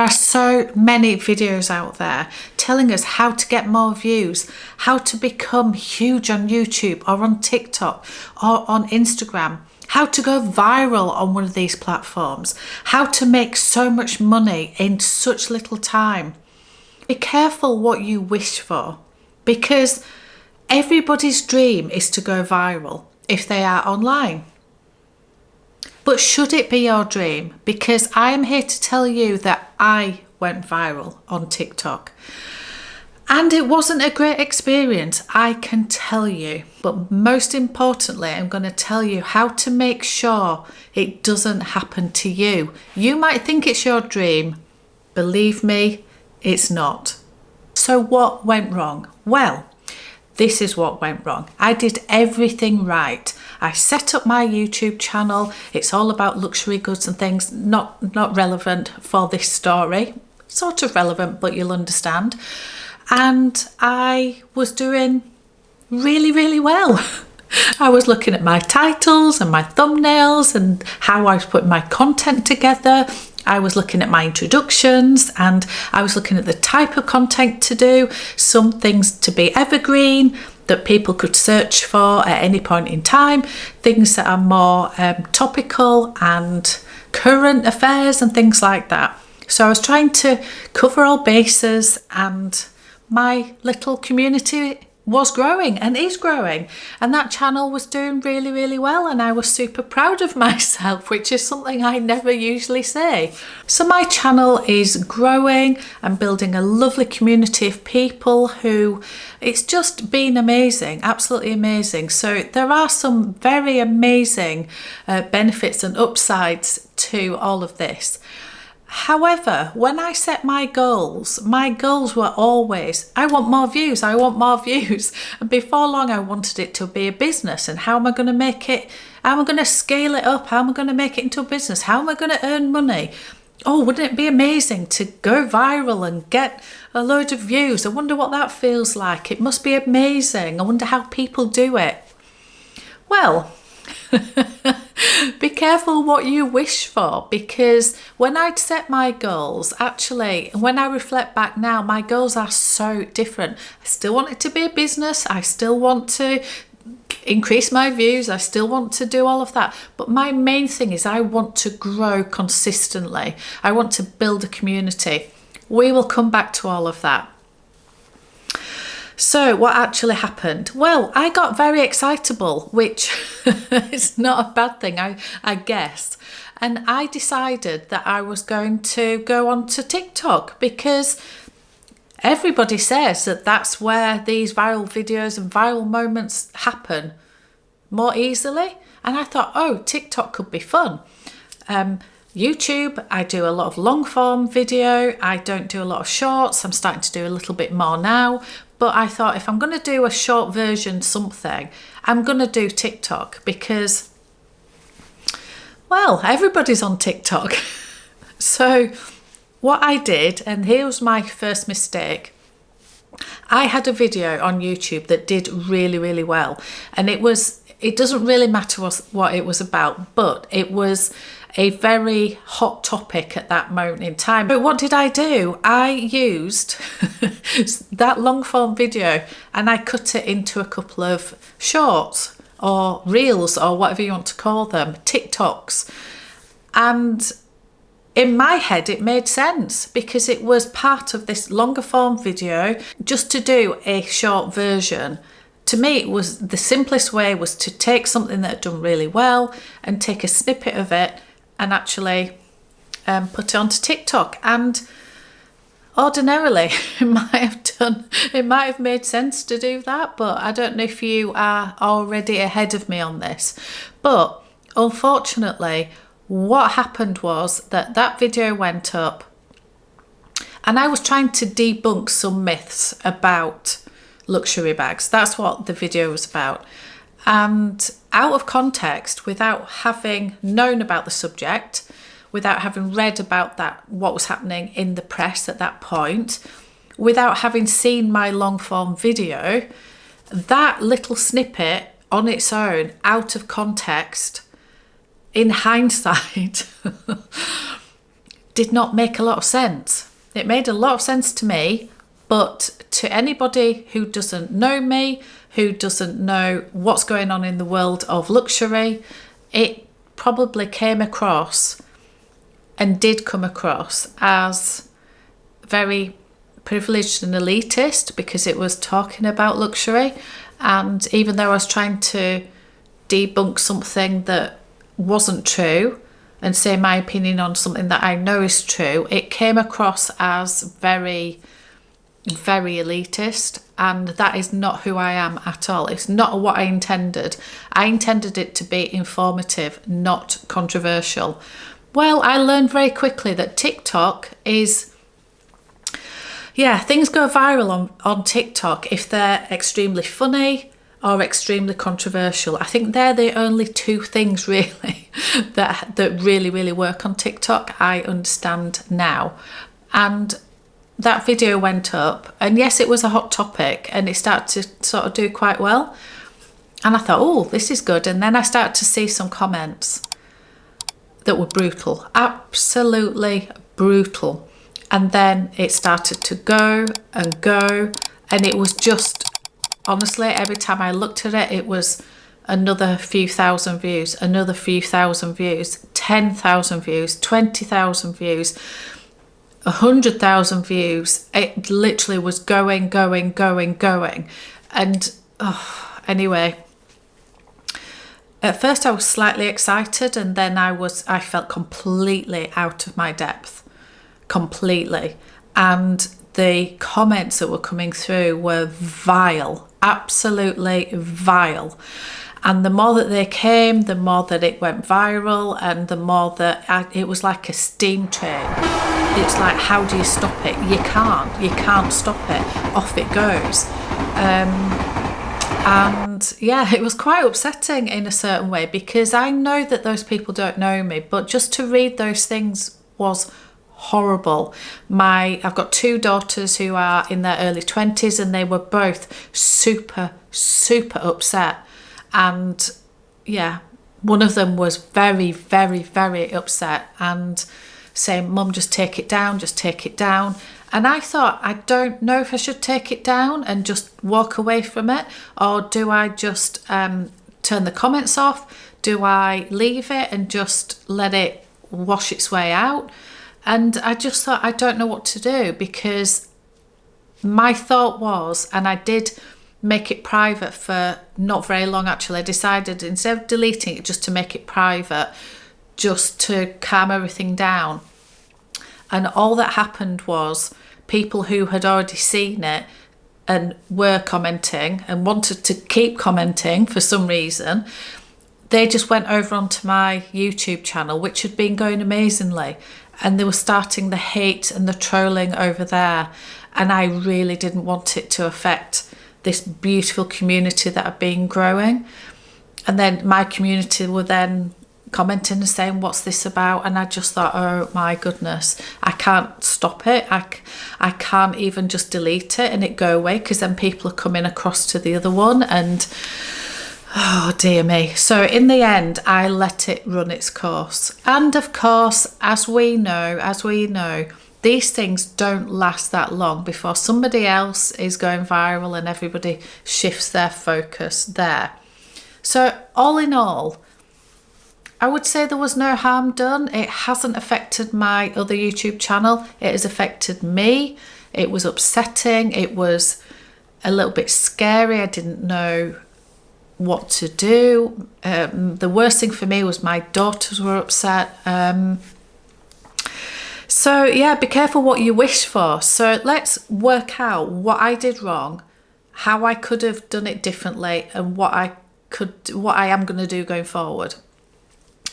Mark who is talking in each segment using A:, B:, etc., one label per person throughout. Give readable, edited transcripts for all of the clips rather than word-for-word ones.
A: are so many videos out there telling us how to get more views, how to become huge on YouTube or on TikTok or on Instagram, how to go viral on one of these platforms, how to make so much money in such little time. Be careful what you wish for, because everybody's dream is to go viral if they are online. But should it be your dream? Because I am here to tell you that I went viral on TikTok. And it wasn't a great experience, I can tell you. But most importantly, I'm going to tell you how to make sure it doesn't happen to you. You might think it's your dream. Believe me, it's not. So what went wrong? Well, this is what went wrong. I did everything right. I set up my YouTube channel. It's all about luxury goods and things, not relevant for this story. Sort of relevant, but you'll understand. And I was doing really, really well. I was looking at my titles and my thumbnails and how I was putting my content together. I was looking at my introductions and I was looking at the type of content to do, some things to be evergreen that people could search for at any point in time, things that are more topical and current affairs and things like that. So I was trying to cover all bases, and my little community was growing and is growing, and that channel was doing really, really well, and I was super proud of myself, which is something I never usually say. So my channel is growing and building a lovely community of people who, it's just been amazing, absolutely amazing. So there are some very amazing benefits and upsides to all of this. However, when I set my goals were always, I want more views, I want more views. And before long, I wanted it to be a business. And how am I going to make it? How am I going to scale it up? How am I going to make it into a business? How am I going to earn money? Oh, wouldn't it be amazing to go viral and get a load of views? I wonder what that feels like. It must be amazing. I wonder how people do it. Well, be careful what you wish for, because when I'd set my goals, actually, when I reflect back now, my goals are so different. I still want it to be a business. I still want to increase my views. I still want to do all of that. But my main thing is I want to grow consistently. I want to build a community. We will come back to all of that. So what actually happened? Well, I got very excitable, which is not a bad thing, I guess. And I decided that I was going to go on to TikTok, because everybody says that that's where these viral videos and viral moments happen more easily. And I thought, oh, TikTok could be fun. YouTube, I do a lot of long form video. I don't do a lot of shorts. I'm starting to do a little bit more now. But I thought, if I'm going to do a short version something, I'm going to do TikTok, because, well, everybody's on TikTok. So what I did, and here was my first mistake, I had a video on YouTube that did really, really well. And it doesn't really matter what it was about, but it was a very hot topic at that moment in time. But what did I do? I used that long form video and I cut it into a couple of shorts or reels or whatever you want to call them, TikToks. And in my head, it made sense, because it was part of this longer form video. Just to do a short version, to me, it was the simplest way was to take something that had done really well and take a snippet of it and actually put it onto TikTok. And ordinarily, it might have made sense to do that, but I don't know if you are already ahead of me on this. But unfortunately, what happened was that video went up, and I was trying to debunk some myths about luxury bags. That's what the video was about. And out of context, without having known about the subject, without having read about what was happening in the press at that point, without having seen my long form video, that little snippet on its own, out of context, in hindsight, did not make a lot of sense. It made a lot of sense to me, but to anybody who doesn't know me, who doesn't know what's going on in the world of luxury, it probably came across and did come across as very privileged and elitist, because it was talking about luxury. And even though I was trying to debunk something that wasn't true and say my opinion on something that I know is true, it came across as very, very elitist, and that is not who I am at all. It's not what I intended. I intended it to be informative, not controversial. Well, I learned very quickly that TikTok is, things go viral on TikTok if they're extremely funny or extremely controversial. I think they're the only two things really that really, really work on TikTok, I understand now. And that video went up, and yes, it was a hot topic, and it started to sort of do quite well. And I thought, oh, this is good. And then I started to see some comments that were brutal, absolutely brutal. And then it started to go and go, and it was just, honestly, every time I looked at it, it was another few thousand views, another few thousand views, 10,000 views, 20,000 views, 100,000 views. It literally was going. And anyway, at first I was slightly excited, and then I felt completely out of my depth, completely. And the comments that were coming through were vile, absolutely vile. And the more that they came, the more that it went viral, and the more that it was like a steam train. It's like, how do you stop it? You can't stop it. Off it goes. And yeah, it was quite upsetting in a certain way, because I know that those people don't know me, but just to read those things was horrible. I've got two daughters who are in their early 20s, and they were both super upset. And yeah, one of them was very, very, very upset and saying, Mum, just take it down. And I thought, I don't know if I should take it down and just walk away from it, or do I just turn the comments off? Do I leave it and just let it wash its way out? And I just thought, I don't know what to do, because my thought was, and I did make it private for not very long actually. I decided, instead of deleting it, just to make it private, just to calm everything down. And all that happened was people who had already seen it and were commenting and wanted to keep commenting for some reason, they just went over onto my YouTube channel, which had been going amazingly, and they were starting the hate and the trolling over there. And I really didn't want it to affect this beautiful community that had been growing. And then my community were then commenting and saying, what's this about? And I just thought, oh my goodness, I can't stop it. I can't even just delete it and it go away, because then people are coming across to the other one, and oh dear me. So in the end, I let it run its course. And of course, as we know, these things don't last that long before somebody else is going viral and everybody shifts their focus there. So all in all, I would say there was no harm done. It hasn't affected my other YouTube channel. It has affected me. It was upsetting. It was a little bit scary. I didn't know what to do. The worst thing for me was my daughters were upset. So yeah, be careful what you wish for. So let's work out what I did wrong, how I could have done it differently, and what I am going to do going forward.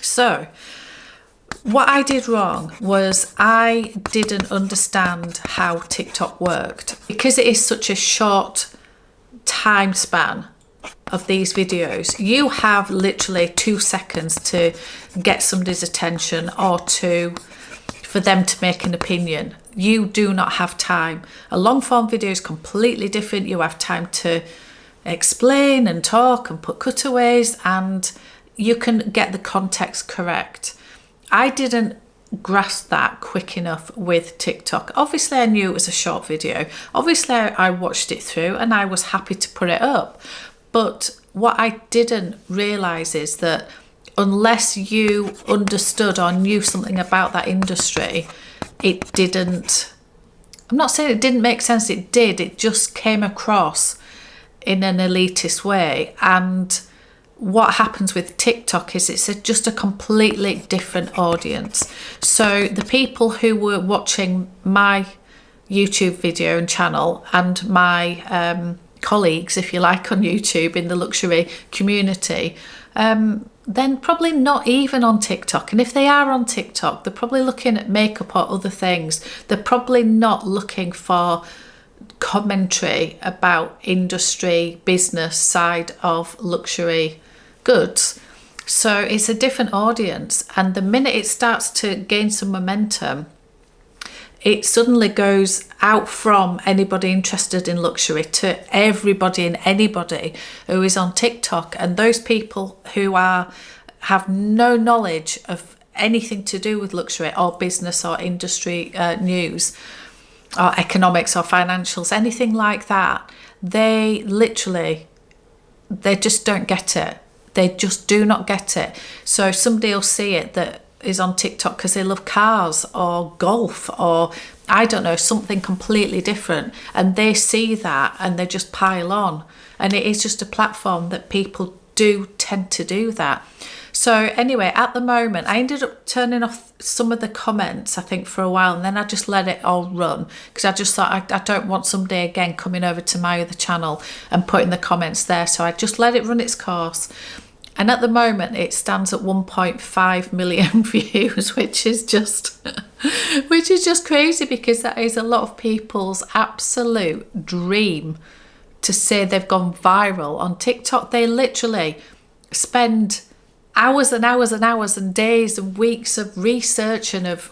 A: So what I did wrong was I didn't understand how TikTok worked, because it is such a short time span of these videos. You have literally 2 seconds to get somebody's attention, or for them to make an opinion. You do not have time. A long form video is completely different. You have time to explain and talk and put cutaways, and you can get the context correct. I didn't grasp that quick enough with TikTok. Obviously, I knew it was a short video. Obviously, I watched it through and I was happy to put it up. But what I didn't realise is that unless you understood or knew something about that industry, it didn't, I'm not saying it didn't make sense, it did. It just came across in an elitist way. And what happens with TikTok is it's just a completely different audience. So the people who were watching my YouTube video and channel and my colleagues, if you like, on YouTube in the luxury community, then probably not even on TikTok. And if they are on TikTok, they're probably looking at makeup or other things. They're probably not looking for commentary about industry, business side of luxury goods. So it's a different audience, and the minute it starts to gain some momentum, it suddenly goes out from anybody interested in luxury to everybody and anybody who is on TikTok. And those people who have no knowledge of anything to do with luxury or business or industry news or economics or financials, anything like that, they just don't get it. They just do not get it. So somebody will see it that is on TikTok because they love cars or golf or I don't know, something completely different, and they see that and they just pile on. And it is just a platform that people do tend to do that. So anyway, at the moment, I ended up turning off some of the comments, I think, for a while, and then I just let it all run because I just thought I don't want somebody again coming over to my other channel and putting the comments there. So I just let it run its course. And at the moment, it stands at 1.5 million views, which is just crazy, because that is a lot of people's absolute dream to say they've gone viral on TikTok. They literally spend hours and hours and hours and days and weeks of research and of,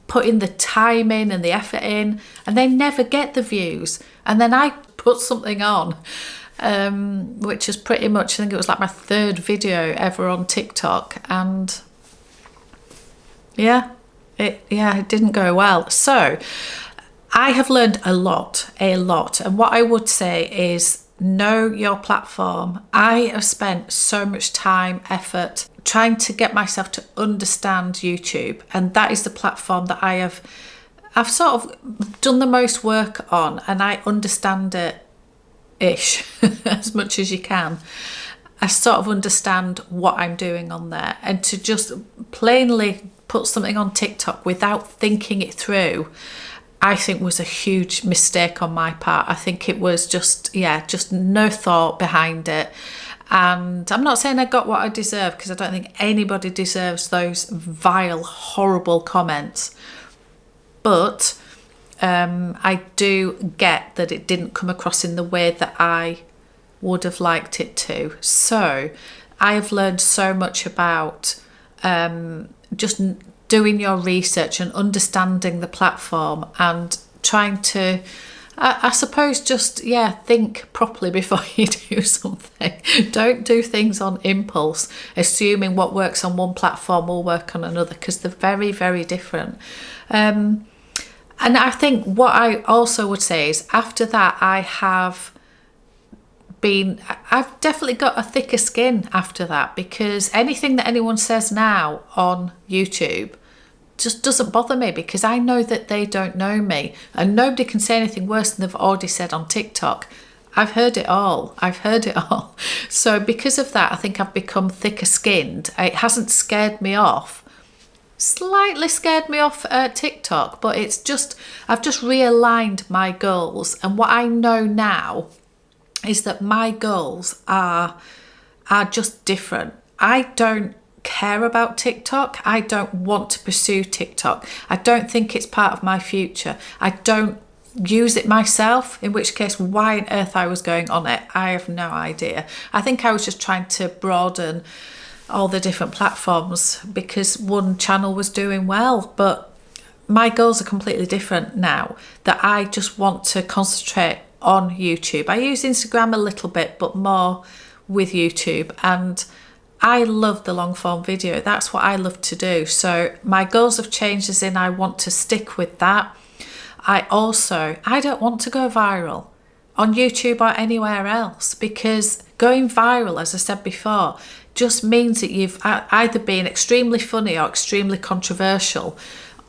A: putting the time in and the effort in, and they never get the views. And then I put something on, which is pretty much, I think it was like my third video ever on TikTok, and it didn't go well. So I have learned a lot, and what I would say is know your platform. I have spent so much time, effort trying to get myself to understand YouTube, and that is the platform that I've sort of done the most work on, and I understand it ish as much as you can. I sort of understand what I'm doing on there, and to just plainly put something on TikTok without thinking it through, I think was a huge mistake on my part. I think it was just no thought behind it. And I'm not saying I got what I deserve, because I don't think anybody deserves those vile, horrible comments. But I do get that it didn't come across in the way that I would have liked it to. So I have learned so much about just doing your research and understanding the platform and trying to, I suppose, just, think properly before you do something. Don't do things on impulse, assuming what works on one platform will work on another, because they're very, very different. And I think what I also would say is after that, I've definitely got a thicker skin after that, because anything that anyone says now on YouTube just doesn't bother me, because I know that they don't know me, and nobody can say anything worse than they've already said on TikTok. I've heard it all. So because of that, I think I've become thicker skinned. It hasn't scared me off. Slightly scared me off TikTok, but I've just realigned my goals, and what I know now is that my goals are just different. I don't care about TikTok. I don't want to pursue TikTok. I don't think it's part of my future. I don't use it myself, in which case why on earth I was going on it, I have no idea. I think I was just trying to broaden all the different platforms because one channel was doing well, but my goals are completely different now, that I just want to concentrate on YouTube. I use Instagram a little bit, but more with YouTube, and I love the long form video. That's what I love to do. So my goals have changed as in I want to stick with that. I don't want to go viral on YouTube or anywhere else, because going viral, as I said before, just means that you've either been extremely funny or extremely controversial,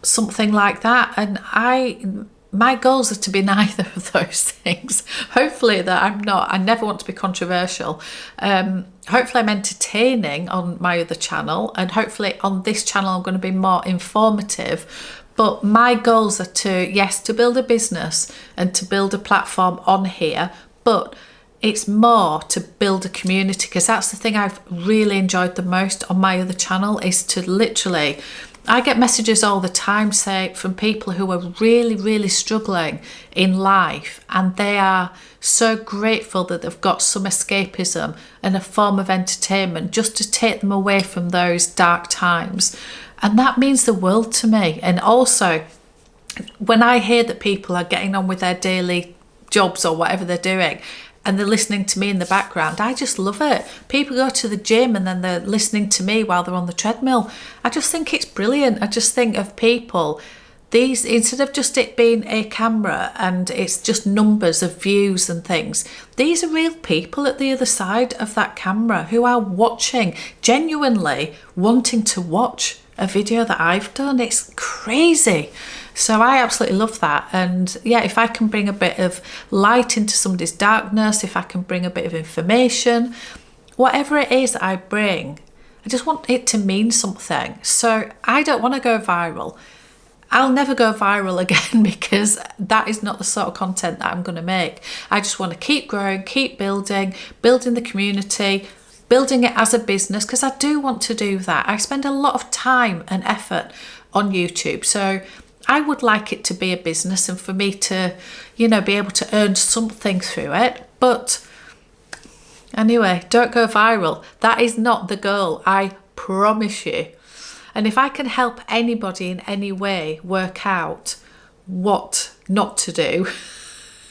A: something like that. And my goals are to be neither of those things. Hopefully that I'm not. I never want to be controversial. Hopefully I'm entertaining on my other channel, and hopefully on this channel I'm going to be more informative. But my goals are to build a business and to build a platform on here, but it's more to build a community, because that's the thing I've really enjoyed the most on my other channel, is to literally, I get messages all the time, say, from people who are really, really struggling in life, and they are so grateful that they've got some escapism and a form of entertainment just to take them away from those dark times. And that means the world to me. And also, when I hear that people are getting on with their daily jobs or whatever they're doing, and they're listening to me in the background, I just love it. People go to the gym and then they're listening to me while they're on the treadmill. I just think it's brilliant. I just think of people, these, instead of just it being a camera and it's just numbers of views and things, these are real people at the other side of that camera who are watching, genuinely wanting to watch a video that I've done. It's crazy. So I absolutely love that. And yeah, if I can bring a bit of light into somebody's darkness, if I can bring a bit of information, whatever it is that I bring, I just want it to mean something. So I don't want to go viral. I'll never go viral again, because that is not the sort of content that I'm going to make. I just want to keep growing, keep building the community, building it as a business, because I do want to do that. I spend a lot of time and effort on YouTube. So I would like it to be a business and for me to, be able to earn something through it. But anyway, don't go viral. That is not the goal, I promise you. And if I can help anybody in any way work out what not to do,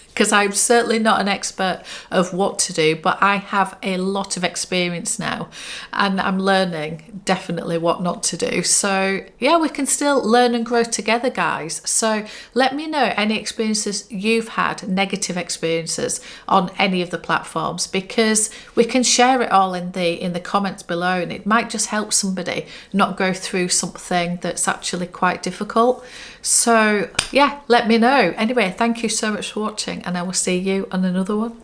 A: because I'm certainly not an expert of what to do, but I have a lot of experience now and I'm learning definitely what not to do. So yeah, we can still learn and grow together, guys. So let me know any experiences you've had, negative experiences on any of the platforms, because we can share it all in the comments below, and it might just help somebody not go through something that's actually quite difficult. So yeah, let me know. Anyway, thank you so much for watching, and I will see you on another one.